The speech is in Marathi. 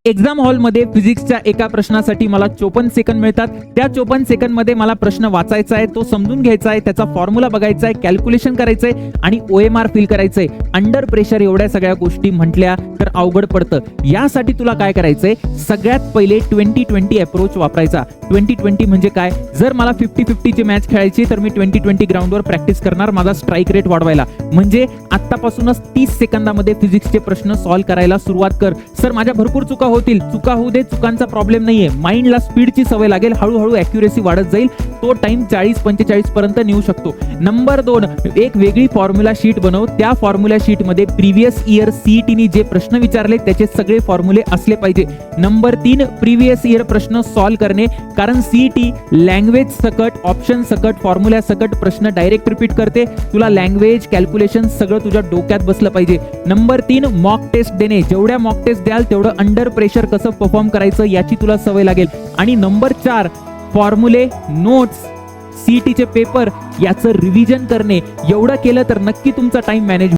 एक्झाम हॉलमध्ये फिजिक्सच्या एका प्रश्नासाठी मला 54 सेकंद मिळतात. त्या 54 सेकंद मध्ये मला प्रश्न वाचायचा आहे, तो समजून घ्यायचा आहे, त्याचा फॉर्म्युला बघायचा आहे, कॅल्क्युलेशन करायचंय आणि OMR फिल करायचंय. अंडर प्रेशर एवढ्या सगळ्या गोष्टी म्हटल्या तर अवघड पडतं. यासाठी तुला काय करायचंय, सगळ्यात पहिले 20-20 अप्रोच वापरायचा. 20-20 म्हणजे काय, जर मला 50-50 ची मॅच खेळायची तर मी 20-20 ग्राउंडवर प्रॅक्टिस करणार माझा स्ट्राईक रेट वाढवायला. म्हणजे आतापासूनच 30 सेकंदामध्ये फिजिक्सचे प्रश्न सॉल्व्ह करायला सुरुवात कर. सर माझ्या भरपूर चुका होतील, चुका होऊ दे, चुकांचा प्रॉब्लेम नाहीये. माइंडला स्पीडची सवय लागेल, हळूहळू अॅक्युरेसी वाढत जाईल. तो टाइम 40-45 पर्यंत नेऊ शकतो. नंबर 2, एक वेगळी फॉर्म्युला शीट बनव. त्या फॉर्म्युला शीट मध्ये प्रिव्हियस इयर सीईटीने जे प्रश्न विचारले त्याचे सगळे फॉर्म्युले असले पाहिजे. नंबर 3, प्रिव्हियस इयर प्रश्न सॉल्व्ह करणे, कारण सीईटी लँग्वेज सकट, ऑप्शन सकट, फॉर्म्युला सकट प्रश्न डायरेक्ट रिपीट करते. तुला लँग्वेज, कॅल्क्युलेशन सगळं तुझ्या डोक्यात बसलं पाहिजे. नंबर 3, मॉक टेस्ट देणे. जेवढ्या मॉक टेस्ट द्याल तेवढं अंडर प्रेशर कसं परफॉर्म करायचं याची तुला सवय लागेल. आणि नंबर 4, फॉर्म्युले, नोट्स, सीईटीचे पेपर याचं रिव्हिजन करणे. एवढं केलं तर नक्की तुमचा टाइम मॅनेज